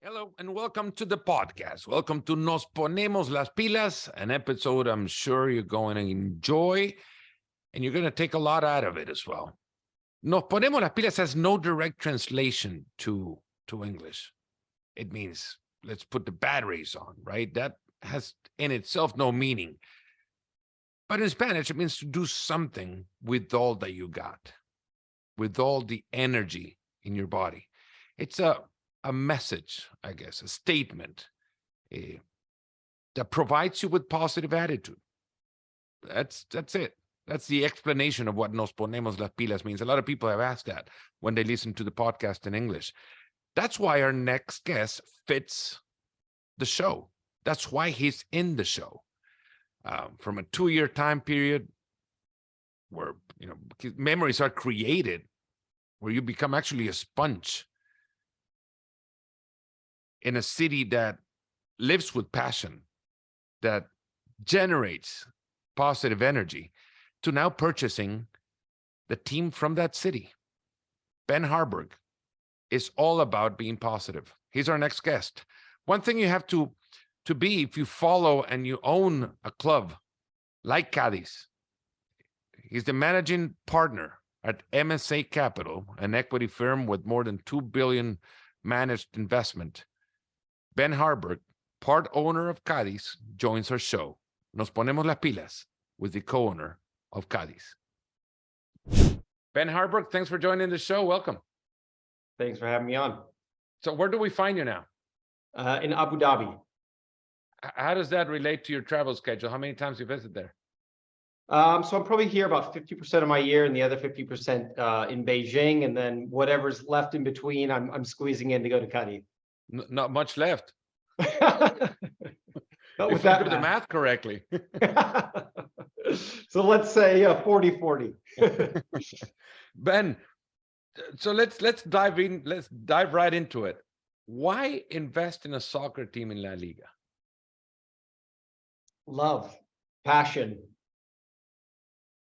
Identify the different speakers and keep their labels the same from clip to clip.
Speaker 1: Hello and welcome to the podcast. Welcome to Nos Ponemos las Pilas, an episode I'm sure you're going to enjoy and you're going to take a lot out of it as well. Nos Ponemos las Pilas has no direct translation to English. It means let's put the batteries on, right? That has in itself no meaning. But in Spanish, it means to do something with all that you got, with all the energy in your body. It's a message, I guess, a statement that provides you with positive attitude. That's it. That's the explanation of what Nos Ponemos las Pilas means. A lot of people have asked that when they listen to the podcast in English. That's why our next guest fits the show. That's why he's in the show. From a 2-year time period where, memories are created, where you become actually a sponge in a city that lives with passion, that generates positive energy, to now purchasing the team from that city. Ben Harbrook is all about being positive. He's our next guest. One thing you have to be, if you follow and you own a club like Cadiz, he's the managing partner at MSA Capital, an equity firm with more than $2 billion managed investment. Ben Harbrook, part owner of Cadiz, joins our show. Nos Ponemos las Pilas with the co-owner of Cadiz. Ben Harbrook, thanks for joining the show. Welcome.
Speaker 2: Thanks for having me on.
Speaker 1: So where do we find you now?
Speaker 2: In Abu Dhabi.
Speaker 1: How does that relate to your travel schedule? How many times you visit there?
Speaker 2: So I'm probably here about 50% of my year and the other 50% in Beijing. And then whatever's left in between, I'm squeezing in to go to Cadiz.
Speaker 1: Not much left.
Speaker 2: Not
Speaker 1: if
Speaker 2: with
Speaker 1: you
Speaker 2: that
Speaker 1: do the math correctly.
Speaker 2: So let's say 40-40.
Speaker 1: Ben, so let's dive in. Let's dive right into it. Why invest in a soccer team in La Liga?
Speaker 2: Love, passion.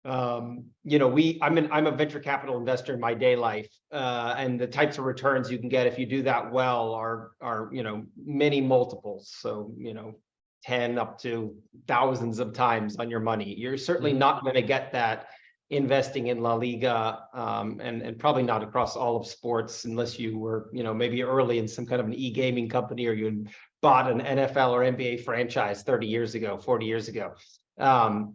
Speaker 2: I'm a venture capital investor in my day life, and the types of returns you can get if you do that well are many multiples. So 10 up to thousands of times on your money. You're certainly not going to get that investing in La Liga, and probably not across all of sports unless you were maybe early in some kind of an e-gaming company, or you bought an NFL or NBA franchise 30 years ago, 40 years ago.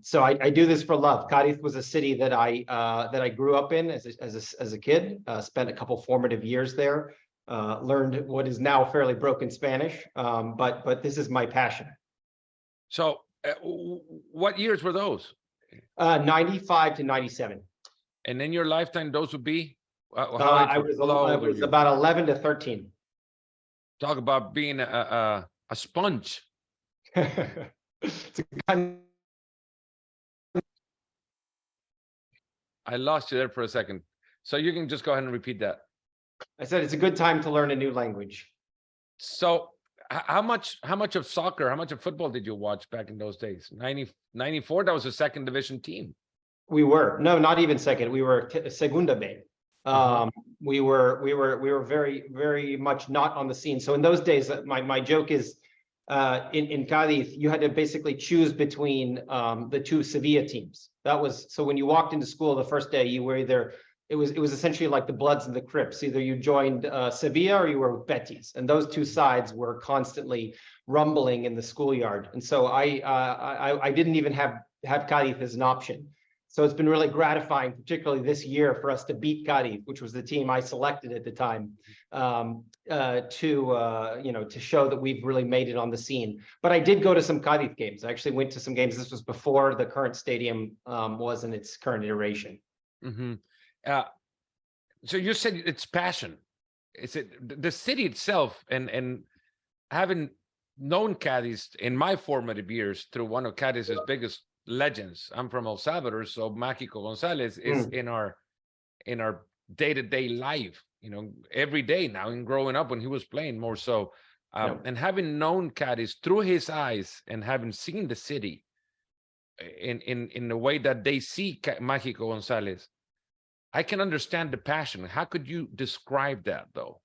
Speaker 2: So I do this for love. Cadiz was a city that I grew up in as a kid. Spent a couple formative years there. Learned what is now fairly broken Spanish, but this is my passion.
Speaker 1: So, what years were those?
Speaker 2: 95 to 97.
Speaker 1: And in your lifetime, those would be?
Speaker 2: I was about 11 to 13.
Speaker 1: Talk about being a sponge.
Speaker 2: It's a
Speaker 1: I lost you there for a second. So you can just go ahead and repeat that.
Speaker 2: I said it's a good time to learn a new language.
Speaker 1: So how much of soccer, how much of football did you watch back in those days? 94, that was a second division team.
Speaker 2: We were, no, not even second. We were Segunda B. We were very, very much not on the scene. So in those days, my joke is, in Cadiz, you had to basically choose between the two Sevilla teams. That was, so when you walked into school the first day, you were either, it was essentially like the Bloods and the Crips. Either you joined Sevilla or you were with Betis, and those two sides were constantly rumbling in the schoolyard. And so I didn't even have Cadiz as an option. So it's been really gratifying, particularly this year, for us to beat Cadiz, which was the team I selected at the time, to show that we've really made it on the scene. But I did go to some Cadiz games. I actually went to some games. This was before the current stadium was in its current iteration.
Speaker 1: So you said it's passion. Is it the city itself, and having known Cadiz in my formative years through one of Cadiz's biggest legends. I'm from El Salvador, so Magico Gonzalez is in our day-to-day life, every day now, and growing up when he was playing more so. And having known Cadiz through his eyes and having seen the city in the way that they see Magico Gonzalez, I can understand the passion. How could you describe that, though?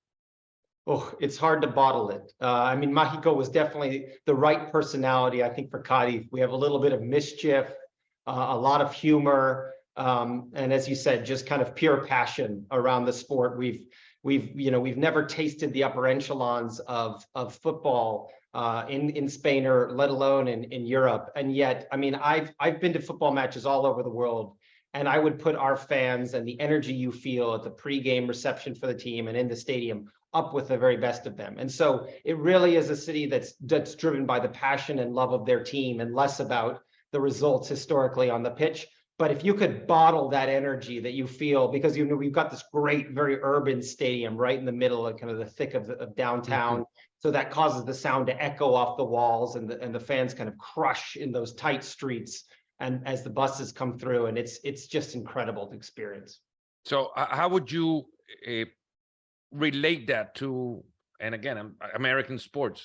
Speaker 2: Oh, it's hard to bottle it. I mean, Magico was definitely the right personality, I think, for Cadiz. We have a little bit of mischief, a lot of humor, and as you said, just kind of pure passion around the sport. We've never tasted the upper echelons of football in Spain, or let alone in Europe. And yet, I mean, I've been to football matches all over the world, and I would put our fans and the energy you feel at the pregame reception for the team and in the stadium up with the very best of them. And so it really is a city that's driven by the passion and love of their team, and less about the results historically on the pitch. But if you could bottle that energy that you feel, because we've got this great, very urban stadium right in the middle of kind of the thick of downtown. Mm-hmm. So that causes the sound to echo off the walls, and the fans kind of crush in those tight streets, and as the buses come through, and it's just incredible to experience.
Speaker 1: So how would you relate that to, and again, American sports?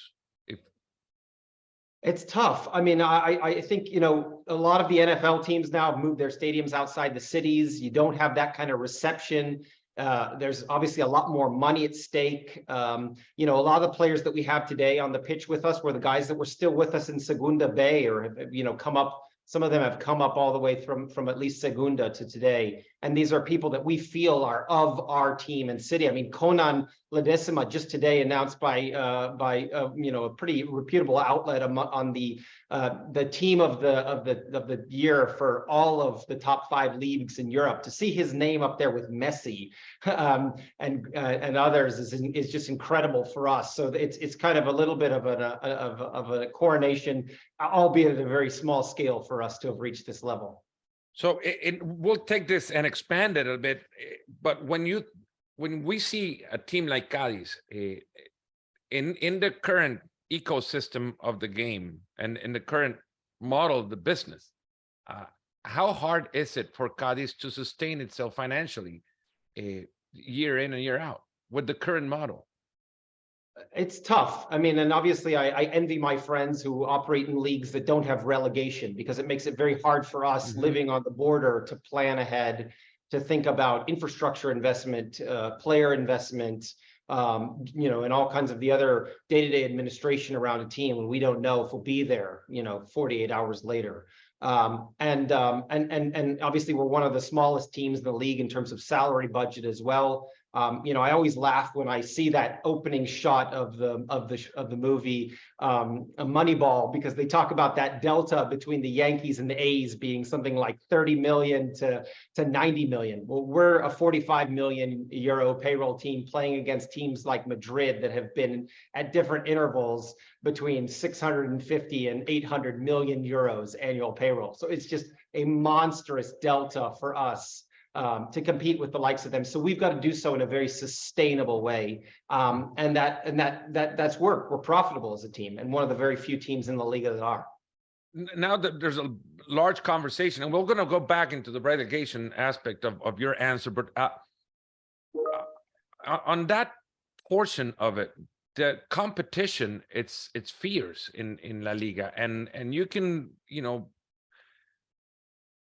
Speaker 2: It's tough. I mean, I think, a lot of the NFL teams now have moved their stadiums outside the cities. You don't have that kind of reception. There's obviously a lot more money at stake. A lot of the players that we have today on the pitch with us were the guys that were still with us in Segunda Bay, or have come up. Some of them have come up all the way from at least Segunda to today. And these are people that we feel are of our team and city. I mean, Conan Ledesma just today announced by a pretty reputable outlet on the team of the year for all of the top 5 leagues in Europe. To see his name up there with Messi and others is just incredible for us. So it's kind of a little bit of a coronation, albeit at a very small scale, for us to have reached this level.
Speaker 1: So we'll take this and expand it a bit, but when we see a team like Cadiz in the current ecosystem of the game and in the current model of the business, how hard is it for Cadiz to sustain itself financially year in and year out with the current model?
Speaker 2: It's tough. I mean, and obviously I envy my friends who operate in leagues that don't have relegation, because it makes it very hard for us living on the border to plan ahead, to think about infrastructure investment, player investment, and all kinds of the other day-to-day administration around a team when we don't know if we'll be there, 48 hours later. And obviously we're one of the smallest teams in the league in terms of salary budget as well. I always laugh when I see that opening shot of the movie Moneyball, because they talk about that delta between the Yankees and the A's being something like 30 million to 90 million. Well, we're a 45 million euro payroll team playing against teams like Madrid that have been at different intervals between 650 and 800 million euros annual payroll. So it's just a monstrous delta for us to compete with the likes of them. So we've got to do so in a very sustainable way. And that's work. We're profitable as a team, and one of the very few teams in the Liga that are.
Speaker 1: Now that there's a large conversation, and we're going to go back into the relegation aspect of your answer, but on that portion of it, the competition, it's fierce in La Liga, and you can,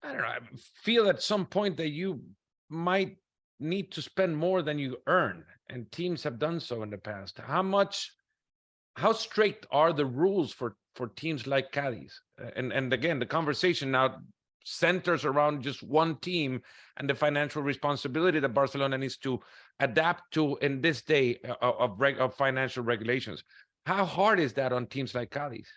Speaker 1: I don't know, I feel at some point that you might need to spend more than you earn, and teams have done so in the past. How strict are the rules for teams like Cadiz? And again, the conversation now centers around just one team and the financial responsibility that Barcelona needs to adapt to in this day of financial regulations. How hard is that on teams like Cadiz?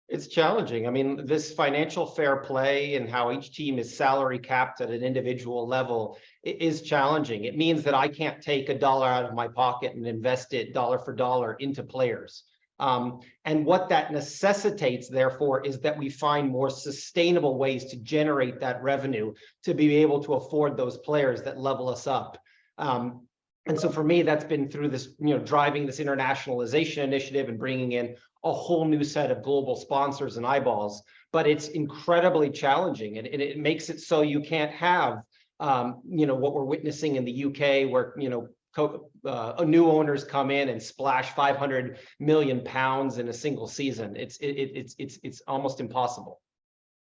Speaker 2: It's challenging. I mean, this financial fair play and how each team is salary capped at an individual level is challenging. It means that I can't take $1 out of my pocket and invest it dollar for dollar into players. And what that necessitates, therefore, is that we find more sustainable ways to generate that revenue to be able to afford those players that level us up. And so for me, that's been through this, driving this internationalization initiative and bringing in a whole new set of global sponsors and eyeballs. But it's incredibly challenging, and it makes it so you can't have, what we're witnessing in the UK, where, new owners come in and splash 500 million pounds in a single season. It's almost impossible.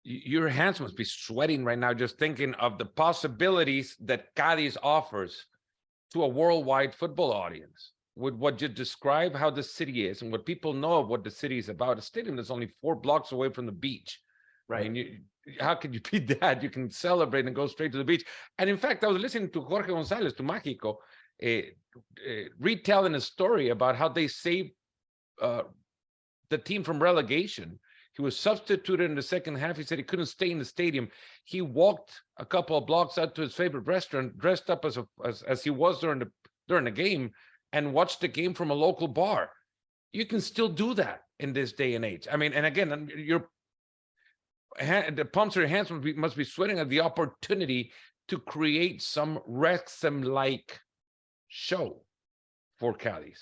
Speaker 1: Your hands must be sweating right now just thinking of the possibilities that Cadiz offers to a worldwide football audience. with what you describe how the city is and what people know of what the city is about. A stadium that's only 4 blocks away from the beach.
Speaker 2: Right.
Speaker 1: I mean, how could you beat that? You can celebrate and go straight to the beach. And in fact, I was listening to Jorge Gonzalez, to Magico, retelling a story about how they saved the team from relegation. He was substituted in the second half. He said he couldn't stay in the stadium. He walked a couple of blocks out to his favorite restaurant, dressed up as he was during the game, and watched the game from a local bar. You can still do that in this day and age. I mean, and again, the palms of your hands must be sweating at the opportunity to create some Wrexham-like show for Cadiz.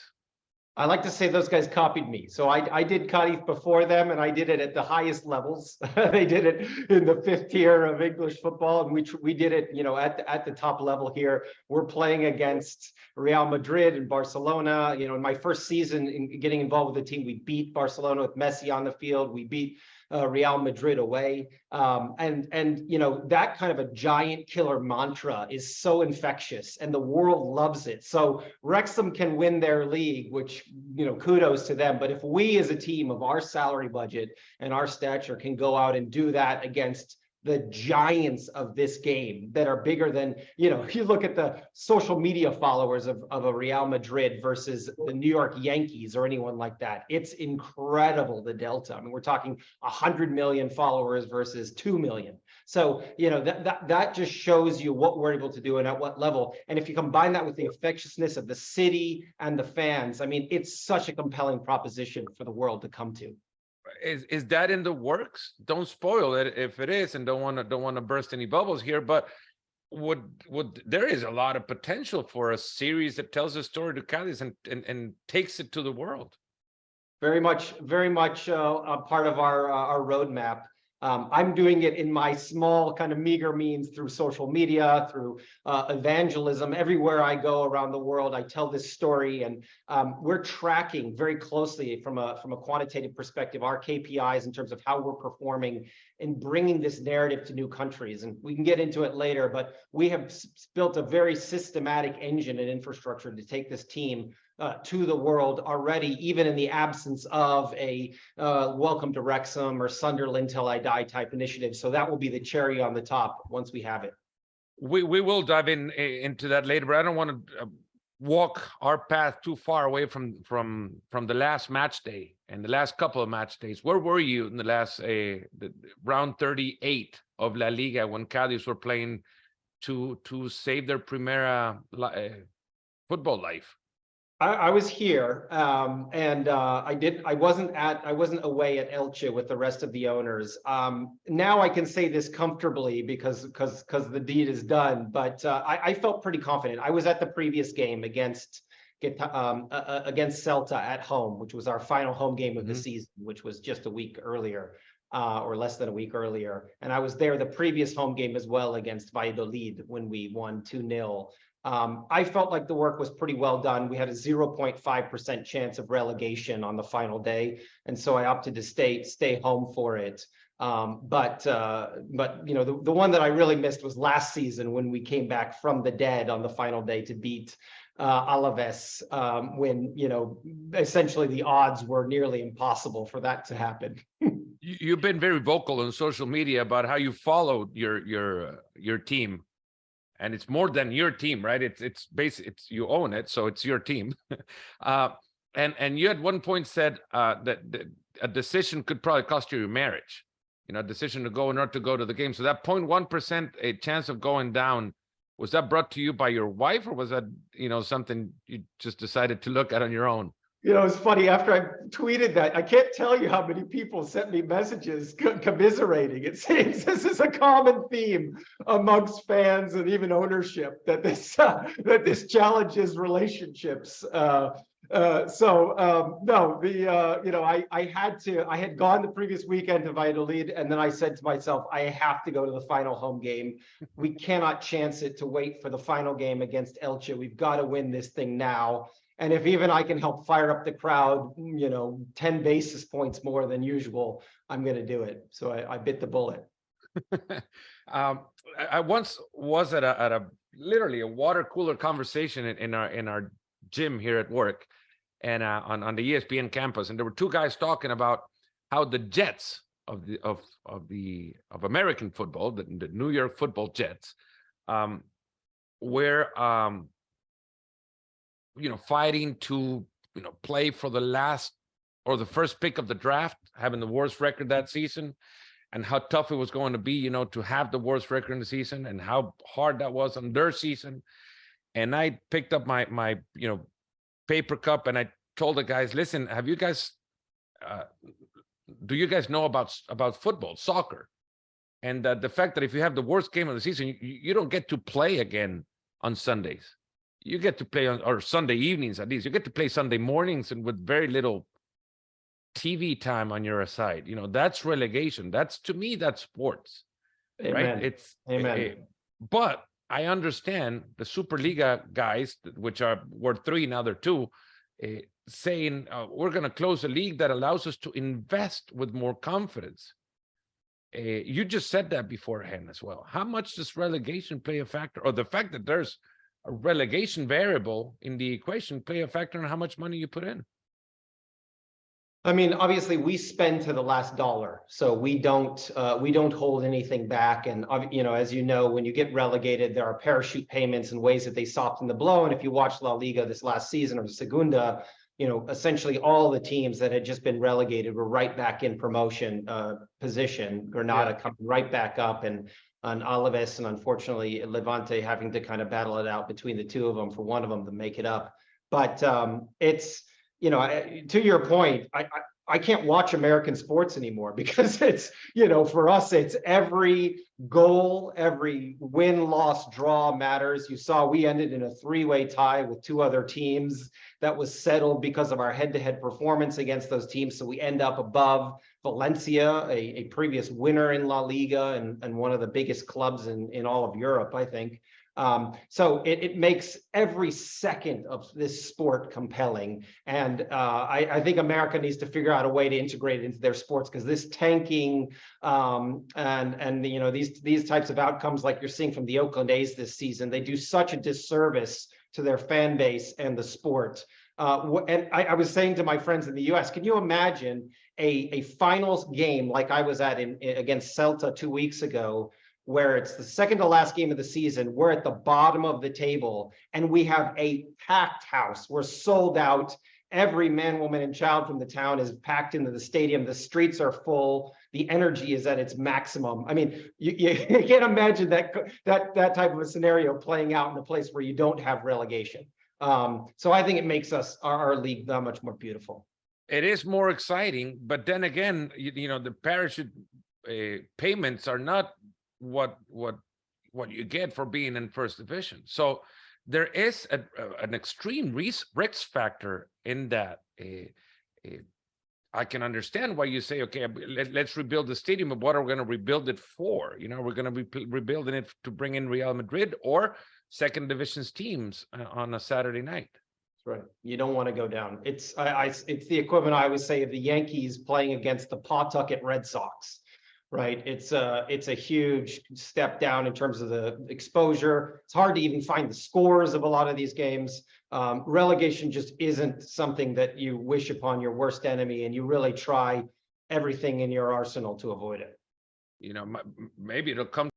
Speaker 2: I like to say those guys copied me. So I did Cadiz before them, and I did it at the highest levels. They did it in the 5th tier of English football, and we did it, you know, at the top level here. We're playing against Real Madrid and Barcelona. You know, in my first season in getting involved with the team, we beat Barcelona with Messi on the field. We beat Real Madrid away. And you know, that kind of a giant killer mantra is so infectious, and the world loves it. So Wrexham can win their league, which, you know, kudos to them. But if we as a team of our salary budget and our stature can go out and do that against the giants of this game that are bigger than, you know, if you look at the social media followers of a Real Madrid versus the New York Yankees or anyone like that, it's incredible, the delta. I mean, we're talking 100 million followers versus 2 million. So, you know, that just shows you what we're able to do and at what level. And if you combine that with the infectiousness of the city and the fans, I mean, it's such a compelling proposition for the world to come to.
Speaker 1: Is that in the works? Don't spoil it if it is, and don't want to burst any bubbles here. But would there is a lot of potential for a series that tells a story to Cadiz and takes it to the world.
Speaker 2: Very much a part of our roadmap. I'm doing it in my small kind of meager means through social media, through evangelism. Everywhere I go around the world, I tell this story, and we're tracking very closely from a quantitative perspective our KPIs in terms of how we're performing in bringing this narrative to new countries. And we can get into it later, but we have built a very systematic engine and infrastructure to take this team to the world already, even in the absence of a welcome to Wrexham or Sunderland till I die type initiative. So that will be the cherry on the top once we have it.
Speaker 1: We will dive into that later, but I don't want to walk our path too far away from the last match day and the last couple of match days. Where were you in the last the round 38 of La Liga when Cadiz were playing to save their Primera football life?
Speaker 2: I was here, and I wasn't away at Elche with the rest of the owners. Now I can say this comfortably because the deed is done. But I felt pretty confident. I was at the previous game against Celta at home, which was our final home game of the season, which was just a week earlier, or less than a week earlier. And I was there the previous home game as well against Valladolid when we won 2-0. I felt like the work was pretty well done. We had a 0.5% chance of relegation on the final day, and so I opted to stay home for it. But you know, the one that I really missed was last season when we came back from the dead on the final day to beat Alaves, when, you know, essentially the odds were nearly impossible for that to happen.
Speaker 1: You've been very vocal on social media about how you followed your team. And it's more than your team, right? It's basically you own it, so it's your team. And you at one point said that a decision could probably cost you your marriage. You know, a decision to go or not to go to the game. So that 0.1% a chance of going down, was that brought to you by your wife, or was that, you know, something you just decided to look at on your own?
Speaker 2: You know, it's funny, after I tweeted that, I can't tell you how many people sent me messages commiserating. It seems this is a common theme amongst fans and even ownership, that this challenges relationships. No, you know, I had gone the previous weekend to Valladolid, and then I said to myself, I have to go to the final home game. We cannot chance it to wait for the final game against Elche. We've got to win this thing now. And if even I can help fire up the crowd, you know, 10 basis points more than usual, I'm going to do it. So I bit the bullet.
Speaker 1: I once was at a literally a water cooler conversation in our gym here at work, and on the ESPN campus, and there were two guys talking about how the Jets of American football, the New York Football Jets, were fighting to play for the last or the first pick of the draft, having the worst record that season, and how tough it was going to be, to have the worst record in the season, and how hard that was on their season. And I picked up my paper cup, and I told the guys, listen, have you guys do you guys know about football, soccer? And the fact that if you have the worst game of the season, you don't get to play again on Sundays. You get to play on, or Sunday evenings at least. You get to play Sunday mornings, and with very little TV time on your side. That's relegation. To me, that's sports.
Speaker 2: Amen.
Speaker 1: Right? It's
Speaker 2: Amen.
Speaker 1: But I understand the Superliga guys, which were 3, now they're 2, saying we're going to close a league that allows us to invest with more confidence. You just said that beforehand as well. How much does relegation play a factor, or the fact that there's a relegation variable in the equation play a factor in how much money you put in?
Speaker 2: I mean, obviously, we spend to the last dollar, so we don't hold anything back. And as you know, when you get relegated, there are parachute payments and ways that they soften the blow. And if you watch La Liga this last season, or Segunda, essentially all the teams that had just been relegated were right back in promotion position. Granada coming right back up, and Alaves, and unfortunately Levante having to kind of battle it out between the two of them for one of them to make it up. But it's, to your point, I can't watch American sports anymore, because it's, for us, it's every goal, every win, loss, draw matters. You saw we ended in a 3-way tie with 2 other teams that was settled because of our head-to-head performance against those teams. So we end up above Valencia, a previous winner in La Liga, and one of the biggest clubs in all of Europe, I think. So it makes every second of this sport compelling. And I think America needs to figure out a way to integrate it into their sports, because this tanking and these types of outcomes like you're seeing from the Oakland A's this season, they do such a disservice to their fan base and the sport. And I was saying to my friends in the US, can you imagine a finals game like I was at against Celta 2 weeks ago, where it's the second to last game of the season, we're at the bottom of the table, and we have a packed house. We're sold out. Every man, woman, and child from the town is packed into the stadium. The streets are full. The energy is at its maximum. I mean, you can't imagine that type of a scenario playing out in a place where you don't have relegation. So I think it makes our league that much more beautiful.
Speaker 1: It is more exciting, but then again, the parachute payments are not what you get for being in first division. So there is an extreme risk factor in that. I can understand why you say, okay, let's rebuild the stadium, but what are we going to rebuild it for? We're going to be rebuilding it to bring in Real Madrid or second division's teams on a Saturday night.
Speaker 2: That's right. You don't want to go down. It's the equivalent, I always say, of the Yankees playing against the Pawtucket Red Sox. Right. It's a huge step down in terms of the exposure. It's hard to even find the scores of a lot of these games. Relegation just isn't something that you wish upon your worst enemy, and you really try everything in your arsenal to avoid it.
Speaker 1: Maybe it'll come